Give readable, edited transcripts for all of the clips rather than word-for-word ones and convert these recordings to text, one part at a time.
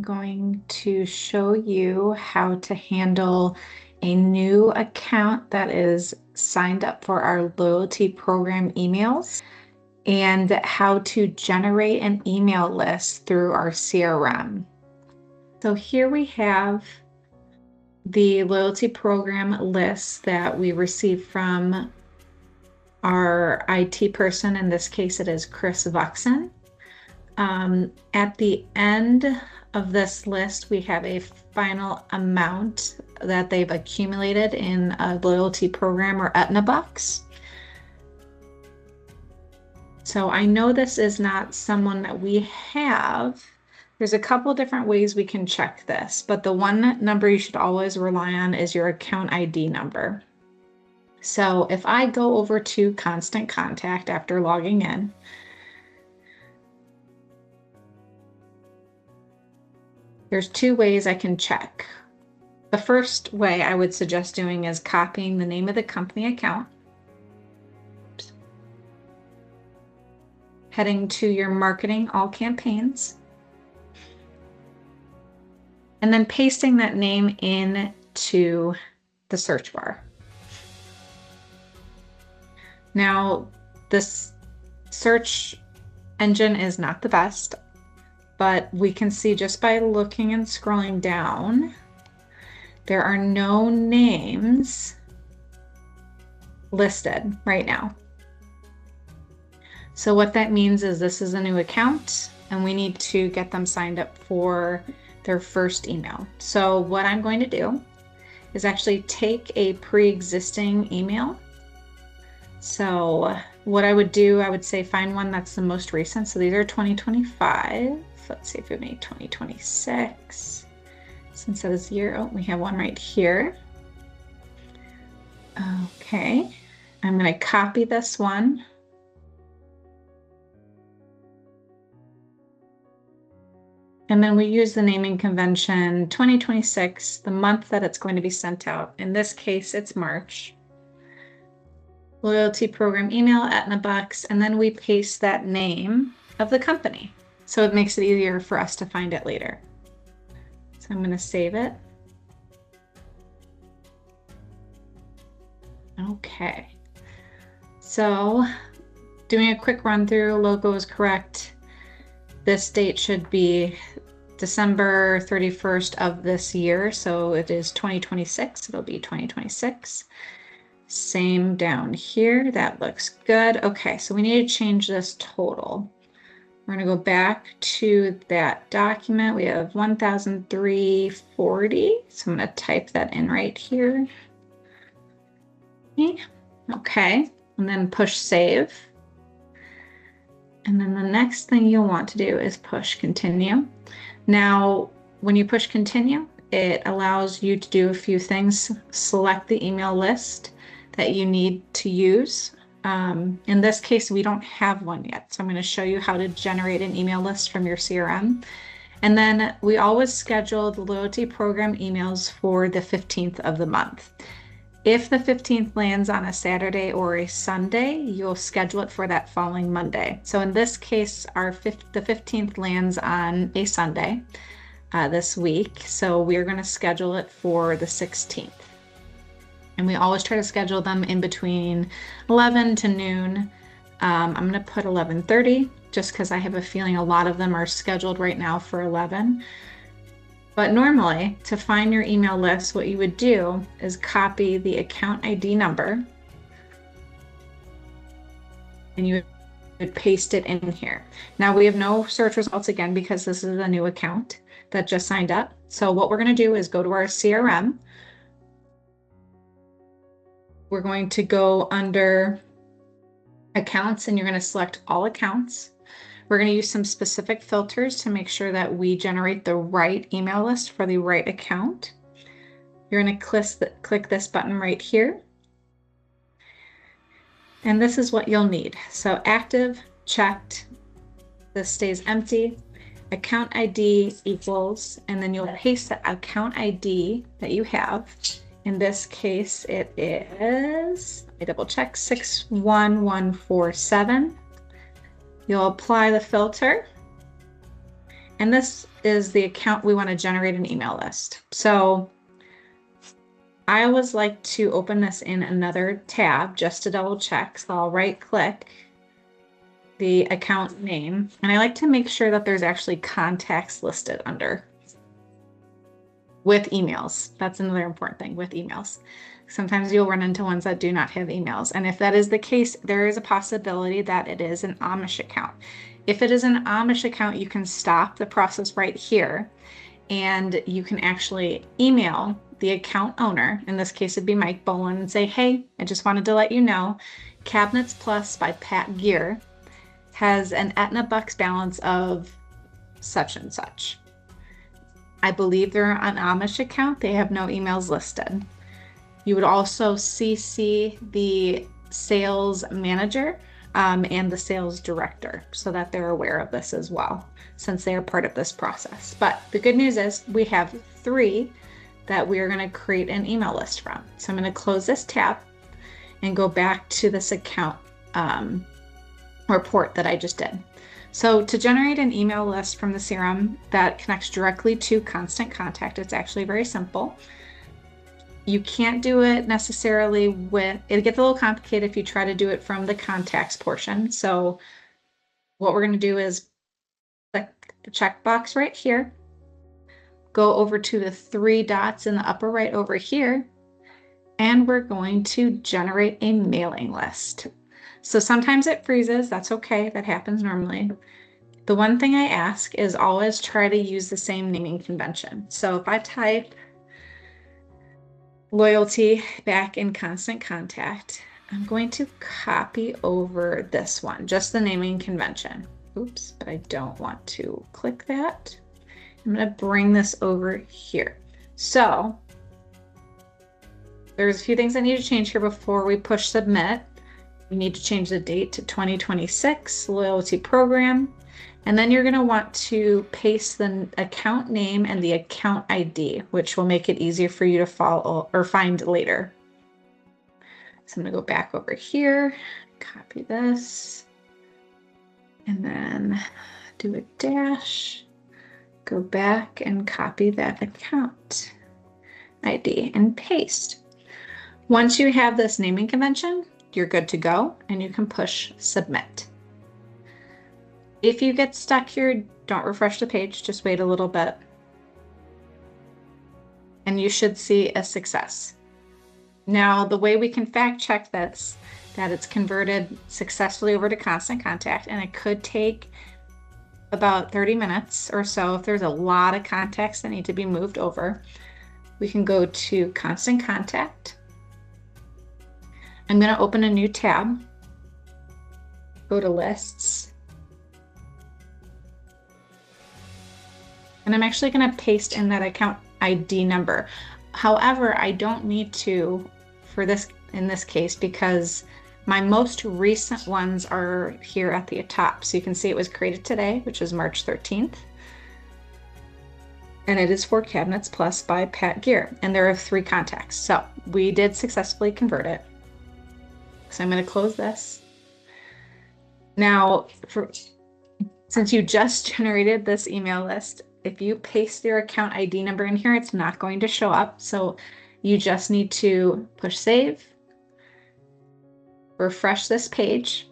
I'm going to show you how to handle a new account that is signed up for our loyalty program emails and how to generate an email list through our CRM. So here we have the loyalty program list that we received from our IT person. In this case, it is Chris Vuxen. At the end of this list, we have a final amount that they've accumulated in a loyalty program or Aetna Bucks. So I know this is not someone that we have. There's a couple different ways we can check this, but the one number you should always rely on is your account ID number. So if I go over to Constant Contact after logging in, there's two ways I can check. The first way I would suggest doing is copying the name of the company account, heading to your marketing all campaigns, and then pasting that name into the search bar. Now, this search engine is not the best, but we can see just by looking and scrolling down, there are no names listed right now. So what that means is this is a new account and we need to get them signed up for their first email. So what I'm going to do is actually take a pre-existing email. So what I would do, I would say find one that's the most recent. So these are 2025. Let's see if we make 2026. Since that is year, oh, we have one right here. Okay, I'm going to copy this one. And then we use the naming convention 2026, the month that it's going to be sent out. In this case, it's March. Loyalty program email, Aetna Bucks, and then we paste that name of the company. So it makes it easier for us to find it later. So I'm going to save it. Okay. So doing a quick run through, logo is correct. This date should be December 31st of this year. So it is 2026. It'll be 2026. Same down here. That looks good. Okay, so we need to change this total. We're going to go back to that document. We have 1,340. So I'm going to type that in right here. Okay, and then push save. And then the next thing you'll want to do is push continue. Now, when you push continue, it allows you to do a few things. Select the email list that you need to use. In this case, we don't have one yet. So I'm going to show you how to generate an email list from your CRM. And then we always schedule the loyalty program emails for the 15th of the month. If the 15th lands on a Saturday or a Sunday, you'll schedule it for that following Monday. So in this case, the 15th lands on a Sunday this week. So we're going to schedule it for the 16th. And we always try to schedule them in between 11 to noon. I'm going to put 11:30 just because I have a feeling a lot of them are scheduled right now for 11. But normally, to find your email list, what you would do is copy the account ID number and you would paste it in here. Now we have no search results again because this is a new account that just signed up. So what we're going to do is go to our CRM. We're going to go under accounts and you're going to select all accounts. We're going to use some specific filters to make sure that we generate the right email list for the right account. You're going to click this button right here. And this is what you'll need. So active, checked, this stays empty, account ID equals, and then you'll paste the account ID that you have. In this case, it is, let me double check, 61147. You'll apply the filter And this is the account we want to generate an email list. So I always like to open this in another tab just to double check. So I'll right click the account name, and I like to make sure that there's actually contacts listed under with emails. That's another important thing with emails. Sometimes you'll run into ones that do not have emails. And if that is the case, there is a possibility that it is an Amish account. If it is an Amish account, you can stop the process right here and you can actually email the account owner. In this case, it'd be Mike Boland, and say, hey, I just wanted to let you know, Cabinets Plus by Pat Gear has an Aetna Bucks balance of such and such. I believe they're an Amish account. They have no emails listed. You would also CC the sales manager and the sales director so that they're aware of this as well, since they are part of this process. But the good news is we have 3 that we are going to create an email list from. So I'm going to close this tab and go back to this account report that I just did. So to generate an email list from the CRM that connects directly to Constant Contact, it's actually very simple. You can't do it necessarily with, it gets a little complicated if you try to do it from the contacts portion. So what we're going to do is click the checkbox right here, go over to the 3 dots in the upper right over here, and we're going to generate a mailing list. So sometimes it freezes, that's okay, that happens normally. The one thing I ask is always try to use the same naming convention. So if I type loyalty back in Constant Contact, I'm going to copy over this one, just the naming convention. Oops, but I don't want to click that. I'm going to bring this over here. So there's a few things I need to change here before we push submit. You need to change the date to 2026, loyalty program. And then you're going to want to paste the account name and the account ID, which will make it easier for you to follow or find later. So I'm going to go back over here, copy this, and then do a dash, go back and copy that account ID and paste. Once you have this naming convention, you're good to go and you can push submit. If you get stuck here, don't refresh the page, just wait a little bit. And you should see a success. Now, the way we can fact check this, that it's converted successfully over to Constant Contact, and it could take about 30 minutes or so if there's a lot of contacts that need to be moved over. We can go to Constant Contact. I'm going to open a new tab, go to lists, and I'm actually going to paste in that account ID number. However, I don't need to for this in this case because my most recent ones are here at the top. So you can see it was created today, which is March 13th. And it is for Cabinets Plus by Pat Gear. And there are 3 contacts. So we did successfully convert it. So I'm going to close this. Now, since you just generated this email list, if you paste your account ID number in here, it's not going to show up. So you just need to push save, refresh this page,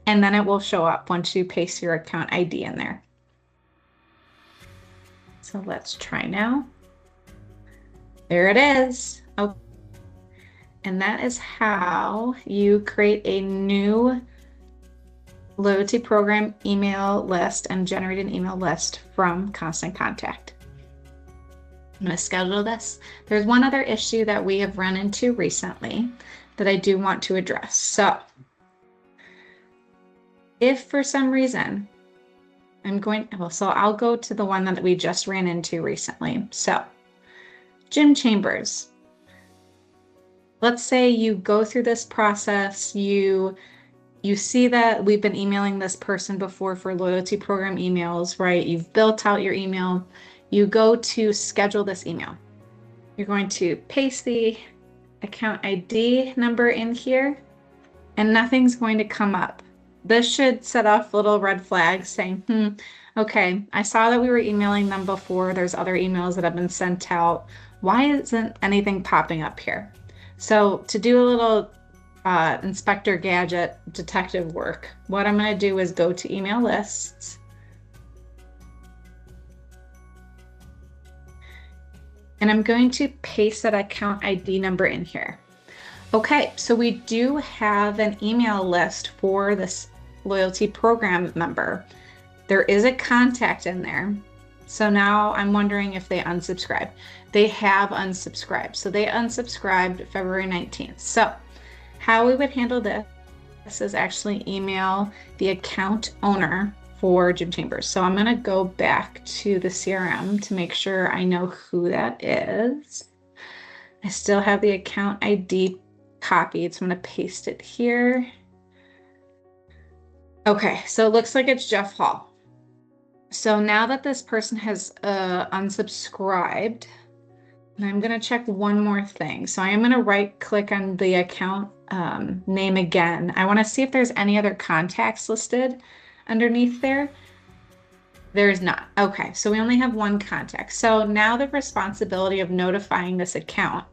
and then it will show up once you paste your account ID in there. So let's try now. There it is. Oh. And that is how you create a new loyalty program email list and generate an email list from Constant Contact. I'm going to schedule this. There's one other issue that we have run into recently that I do want to address. So if for some reason I'll go to the one that we just ran into recently. So Jim Chambers. Let's say you go through this process, you see that we've been emailing this person before for loyalty program emails, right? You've built out your email. You go to schedule this email. You're going to paste the account ID number in here and nothing's going to come up. This should set off little red flags saying, Okay, I saw that we were emailing them before. There's other emails that have been sent out. Why isn't anything popping up here? So to do a little Inspector Gadget detective work, what I'm going to do is go to email lists. And I'm going to paste that account ID number in here. Okay, so we do have an email list for this loyalty program member. There is a contact in there. So now I'm wondering if they unsubscribed. They have unsubscribed. So they unsubscribed February 19th. So how we would handle this is actually email the account owner for Jim Chambers. So I'm going to go back to the CRM to make sure I know who that is. I still have the account ID copied, so I'm going to paste it here. Okay, so it looks like it's Jeff Hall. So now that this person has unsubscribed, and I'm going to check one more thing. So I am going to right click on the account name again. I want to see if there's any other contacts listed underneath there. There's not. Okay, so we only have one contact. So now the responsibility of notifying this account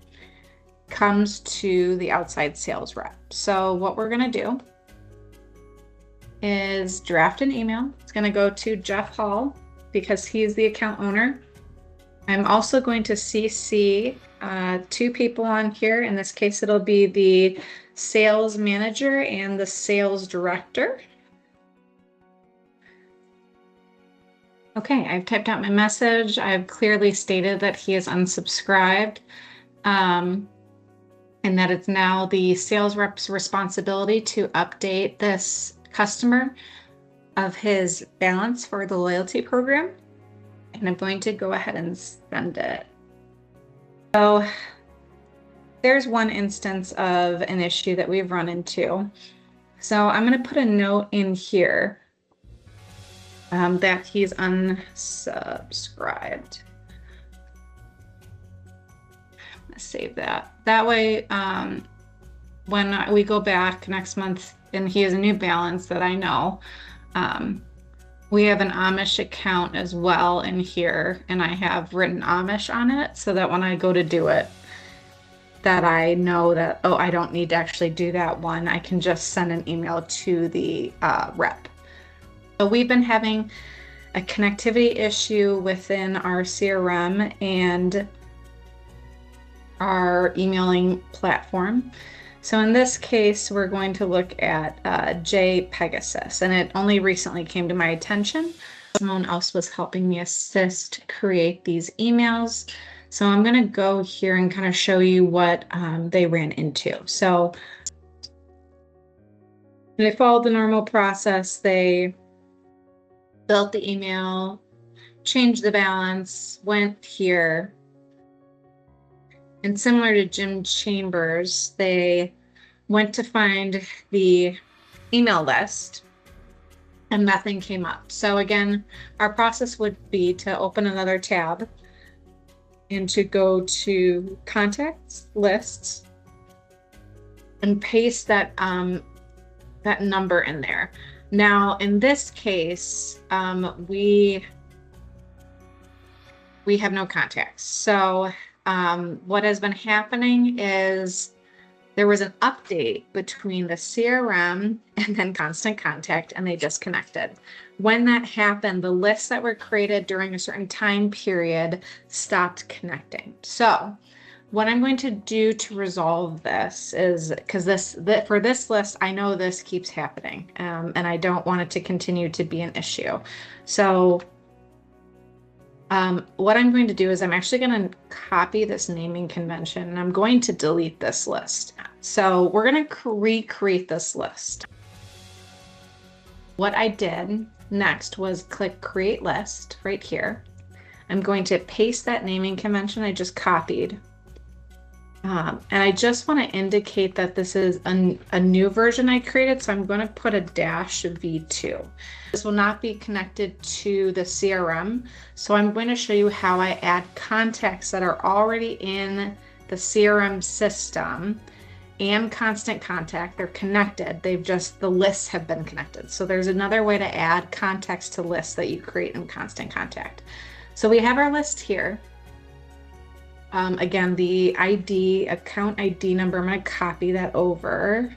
comes to the outside sales rep. So what we're going to do is draft an email. It's going to go to Jeff Hall because he's the account owner. I'm also going to CC two people on here. In this case, it'll be the sales manager and the sales director. Okay, I've typed out my message. I've clearly stated that he is unsubscribed. And that it's now the sales rep's responsibility to update this customer of his balance for the loyalty program. And I'm going to go ahead and send it. So there's one instance of an issue that we've run into. So I'm going to put a note in here that he's unsubscribed. Save that. That way, when we go back next month and he has a new balance that I know, we have an Amish account as well in here, and I have written Amish on it so that when I go to do it, that I know that, oh, I don't need to actually do that one. I can just send an email to the rep. So we've been having a connectivity issue within our CRM and our emailing platform. So in this case, we're going to look at JPegasus, and it only recently came to my attention. Someone else was helping me assist create these emails. So I'm going to go here and kind of show you what they ran into. So they followed the normal process. They built the email, changed the balance, went here. And similar to Jim Chambers, they went to find the email list and nothing came up. So again, our process would be to open another tab and to go to contacts, lists, and paste that, that number in there. Now, in this case, we have no contacts. So what has been happening is there was an update between the CRM and then Constant Contact, and they disconnected. When that happened, the lists that were created during a certain time period stopped connecting. So what I'm going to do to resolve this is, because for this list, I know this keeps happening, and I don't want it to continue to be an issue. So what I'm going to do is I'm actually going to copy this naming convention, and I'm going to delete this list. So we're going to recreate this list. What I did next was click Create List right here. I'm going to paste that naming convention I just copied. And I just want to indicate that this is a new version I created, so I'm going to put a -v2. This will not be connected to the CRM, so I'm going to show you how I add contacts that are already in the CRM system and Constant Contact. They're connected. The lists have been connected. So there's another way to add context to lists that you create in Constant Contact. So we have our list here. Again, the account ID number, I'm going to copy that over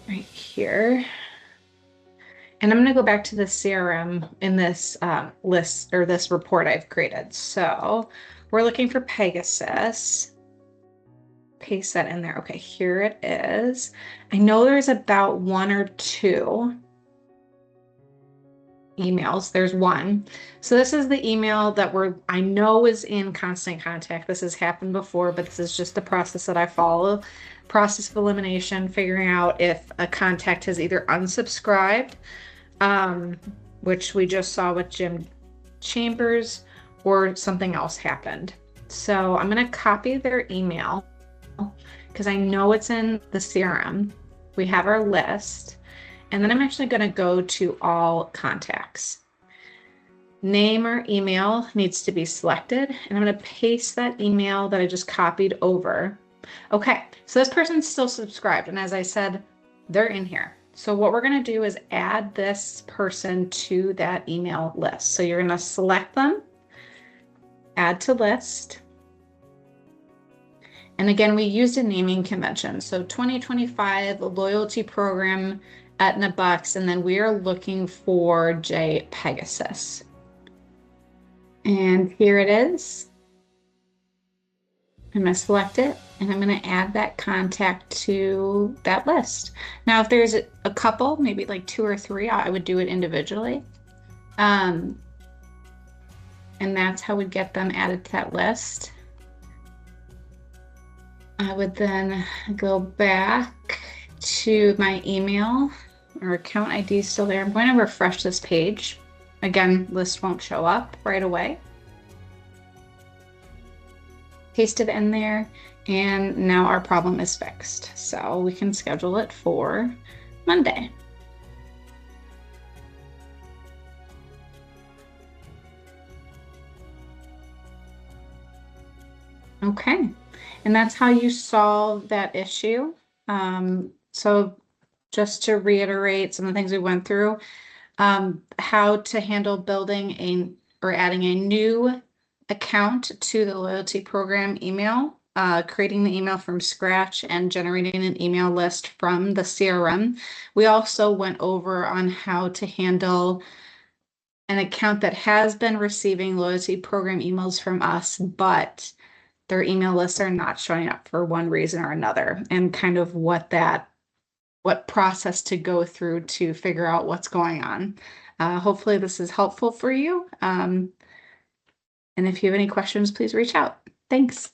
right here. And I'm going to go back to the CRM in this list or this report I've created. So we're looking for Pegasus. Paste that in there. Okay, here it is. I know there's about 1 or 2 emails. There's one. So this is the email that I know is in Constant Contact. This has happened before, but this is just the process that I follow. Process of elimination, figuring out if a contact has either unsubscribed, which we just saw with Jim Chambers, or something else happened. So I'm going to copy their email because I know it's in the CRM. We have our list. And then I'm actually going to go to all contacts. Name or email needs to be selected. And I'm going to paste that email that I just copied over. Okay, so this person's still subscribed. And as I said, they're in here. So what we're going to do is add this person to that email list. So you're going to select them, add to list. And again, we used a naming convention. So 2025 loyalty program Aetna Bucks, and then we are looking for J Pegasus. And here it is. I'm going to select it, and I'm going to add that contact to that list. Now, if there's a couple, maybe like 2 or 3, I would do it individually. And that's how we get them added to that list. I would then go back to my email. Our account ID is still there. I'm going to refresh this page. Again, list won't show up right away. Paste it in there, and now our problem is fixed. So we can schedule it for Monday. Okay, and that's how you solve that issue. So just to reiterate some of the things we went through, how to handle building or adding a new account to the loyalty program email, creating the email from scratch and generating an email list from the CRM. We also went over on how to handle an account that has been receiving loyalty program emails from us, but their email lists are not showing up for one reason or another, and kind of what process to go through to figure out what's going on. Hopefully this is helpful for you. And if you have any questions, please reach out. Thanks.